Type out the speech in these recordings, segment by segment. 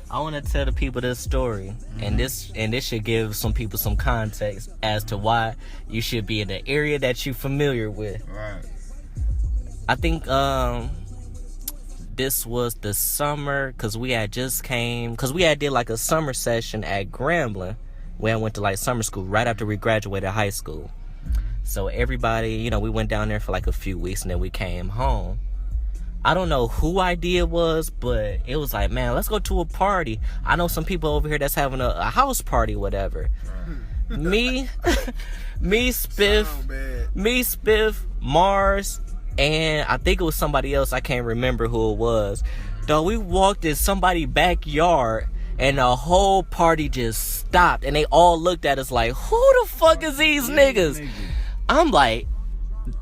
I want to tell the people this story, and this should give some people some context as to why you should be in the area that you're familiar with. Right. I think this was the summer, because we had did like a summer session at Grambling, where I went to like summer school right after we graduated high school. So everybody, we went down there for like a few weeks, and then we came home. I don't know who idea it was, but it was like, man, let's go to a party. I know some people over here that's having a house party, whatever. Me, Spiff, Mars, and I think it was somebody else. I can't remember who it was. Though we walked in somebody's backyard, and the whole party just stopped, and they all looked at us like, who the fuck is these niggas? I'm like,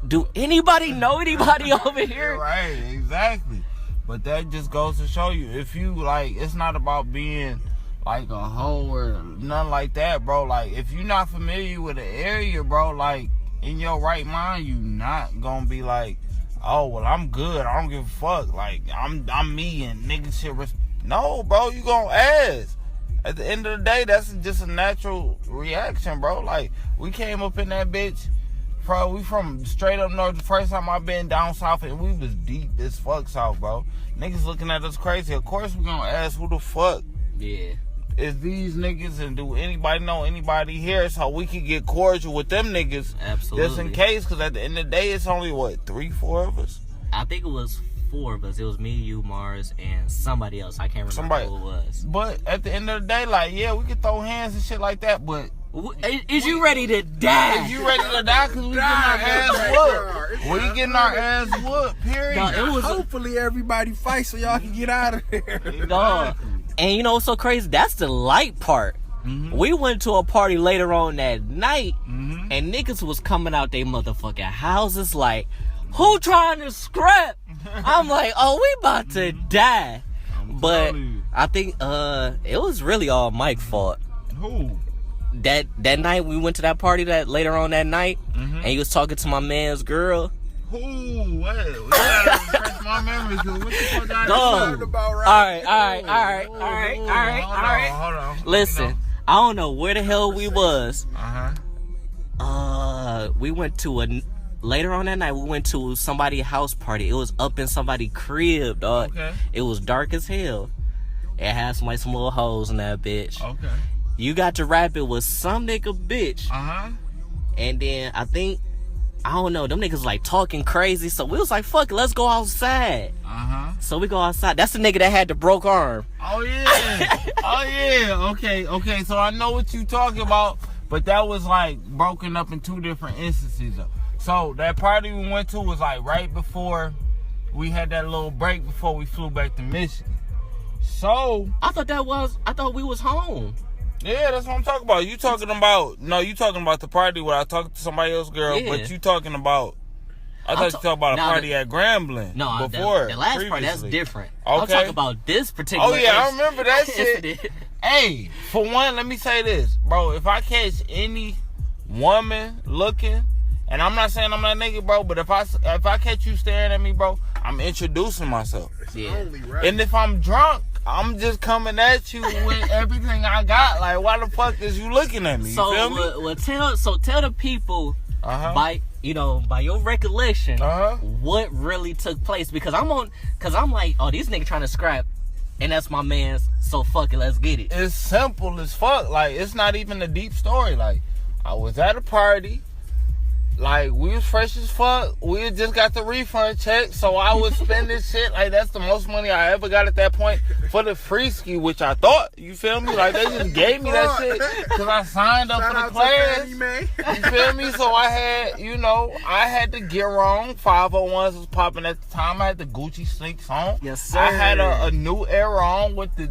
do anybody know anybody over here? Right, exactly. But that just goes to show you, if you like, it's not about being like a hoe or nothing like that, bro. Like, if you're not familiar with the area, bro, like, in your right mind, you not gonna be like, oh, well, I'm good, I don't give a fuck, like, I'm me and niggas shit. No, bro, you gonna ask. At the end of the day, that's just a natural reaction, bro. Like, we came up in that bitch. Bro, we from straight up north. The first time I been down south, and we was deep as fuck south, bro. Niggas looking at us crazy. Of course we gonna ask who the fuck is these niggas, and do anybody know anybody here, so we can get cordial with them niggas. Absolutely. Just in case, because at the end of the day, it's only, 3-4 of us? I think it was 4 of us. It was me, you, Mars, and somebody else. I can't remember who it was. But at the end of the day, like, yeah, we can throw hands and shit like that, but is you ready to die? Is you ready to die? Because we getting our ass whooped. We getting our ass whooped, period. Hopefully everybody fights so y'all can get out of there. And what's so crazy? That's the light part. Mm-hmm. We went to a party later on that night, and niggas was coming out they motherfucking houses like, who trying to scrap? I'm like, oh, we about to die. But I think it was really all Mike's fault. Who? That night we went to that party that later on that night, and he was talking to my man's girl. Who? What? We gotta refresh my memory. What the fuck I talking about right? All right. Hold on. Listen, I don't know where the hell we was. We went to later on that night, we went to somebody's house party. It was up in somebody's crib, dog. Okay. It was dark as hell. It had some little hoes in that bitch. Okay. You got to rap it with some nigga bitch. And then I don't know, them niggas like talking crazy. So we was like, fuck it, let's go outside. So we go outside. That's the nigga that had the broke arm. Oh yeah. Okay. So I know what you talking about, but that was like broken up in 2 different instances though. So that party we went to was like right before we had that little break before we flew back to Michigan. So I thought we was home. Yeah, that's what I'm talking about. You talking about the party where I talked to somebody else's girl, but you talking about, I thought you talking about a party at Grambling. No, before. The last party, that's different. Okay. I'm talking about this particular. Oh yeah, I remember that shit. Hey, for one, let me say this, bro. If I catch any woman looking, and I'm not saying I'm that nigga, bro, but if I catch you staring at me, bro, I'm introducing myself. Yeah. And if I'm drunk, I'm just coming at you with everything I got. Like, why the fuck is you looking at me? You feel me? Tell the people by your recollection what really took place, because I'm like, oh, these niggas trying to scrap, and that's my man's. So fuck it, let's get it. It's simple as fuck. Like, it's not even a deep story. Like, I was at a party. Like, we was fresh as fuck. We had just got the refund check, so I was spending shit. Like, that's the most money I ever got at that point for the free ski, which I thought, you feel me? Like, they just gave me that shit because I signed up for the class. You feel me? So I had to get wrong. 501s was popping at the time. I had the Gucci sneaks on. Yes, sir. I had a new era on with the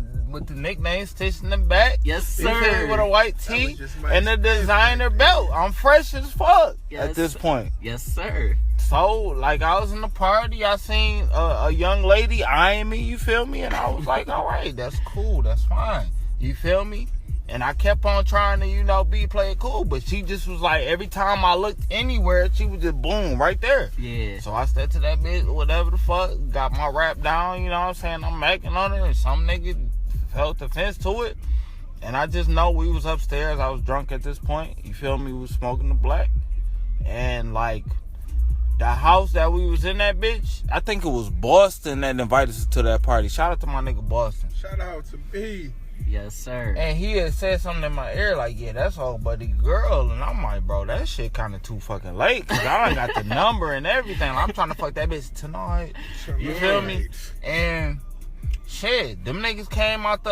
nickname stitched in the back. Yes, sir. You feel me? With a white tee and a designer belt. I'm fresh as fuck at this point. Yes, sir. So, like, I was in the party. I seen a young lady eyeing me, you feel me? And I was like, all right, that's cool. That's fine. You feel me? And I kept on trying to, play it cool. But she just was like, every time I looked anywhere, she was just boom, right there. Yeah. So I stepped to that bitch, whatever the fuck, got my rap down, you know what I'm saying? I'm macking on her, and some nigga felt offense to it. And I just know we was upstairs. I was drunk at this point. You feel me? We was smoking the black. And, like, the house that we was in, that bitch, I think it was Boston that invited us to that party. Shout out to my nigga Boston. Shout out to B. Yes, sir. And he had said something in my ear like, yeah, that's old buddy girl. And I'm like, bro, that shit kind of too fucking late. Because I done got the number and everything. I'm trying to fuck that bitch tonight. You feel me? And shit, them niggas came out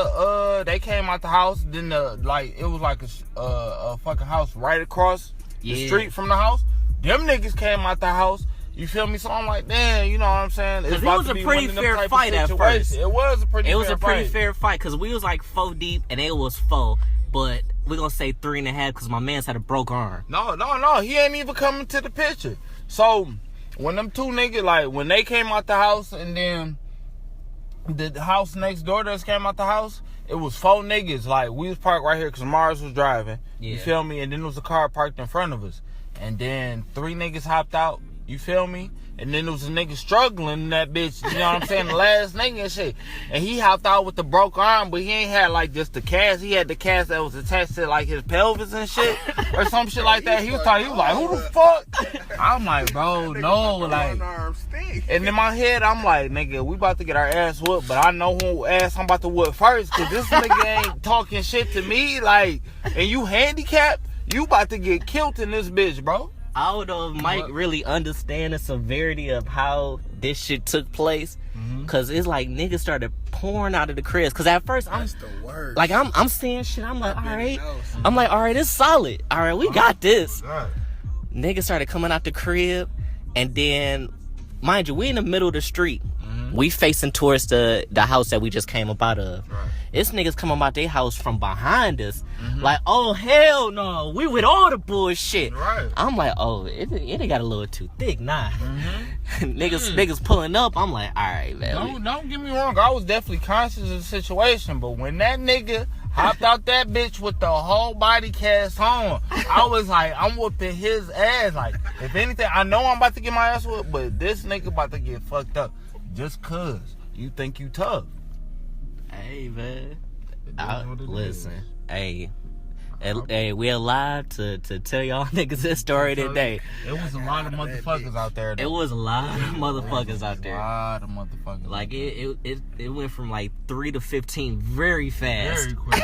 they came out the house. Then it was like a fucking house right across the street from the house. Them niggas came out the house. You feel me? So I'm like, damn, you know what I'm saying? Because it was a pretty fair fight at first. It was a pretty fair fight because we was like 4 deep and it was 4. But we're going to say 3.5 because my man's had a broke arm. No. He ain't even coming to the picture. So when them two niggas, like, when they came out the house and then the house next door that came out the house, it was 4 niggas. Like, we was parked right here because Mars was driving. Yeah. You feel me? And then there was a car parked in front of us. And then 3 niggas hopped out. You feel me? And then there was a nigga struggling in that bitch, you know what I'm saying? The last nigga and shit. And he hopped out with the broke arm, but he ain't had like just the cast. He had the cast that was attached to like his pelvis and shit. Or some shit like that. He was like, who the fuck? I'm like, bro, no, like. And in my head, I'm like, nigga, we about to get our ass whooped, but I know who ass I'm about to whoop first. Cause this nigga ain't talking shit to me, like, and you handicapped, you about to get killed in this bitch, bro. I don't know if Mike really understand the severity of how this shit took place. Cause it's like niggas started pouring out of the cribs. Cause at first I'm the worst. Like I'm seeing shit. I'm like, all right. I'm like, all right, it's solid. All right, we got this. Niggas started coming out the crib, and then, mind you, we in the middle of the street. We facing towards the house that we just came up out of. It's niggas coming about their house from behind us. Like, oh, hell no. We with all the bullshit. I'm like, oh, it got a little too thick, nah. Niggas pulling up. I'm like, all right, man. Don't get me wrong. I was definitely conscious of the situation. But when that nigga hopped out that bitch with the whole body cast on, I was like, I'm whooping his ass. Like, if anything, I know I'm about to get my ass whooped, but this nigga about to get fucked up. Just cause you think you tough. Hey, man. Listen, hey, we alive to tell y'all niggas this story today. It was a lot of motherfuckers out there, though. It was a lot of motherfuckers out there. A lot of motherfuckers. Like, it went from like 3 to 15 very fast. Very quick.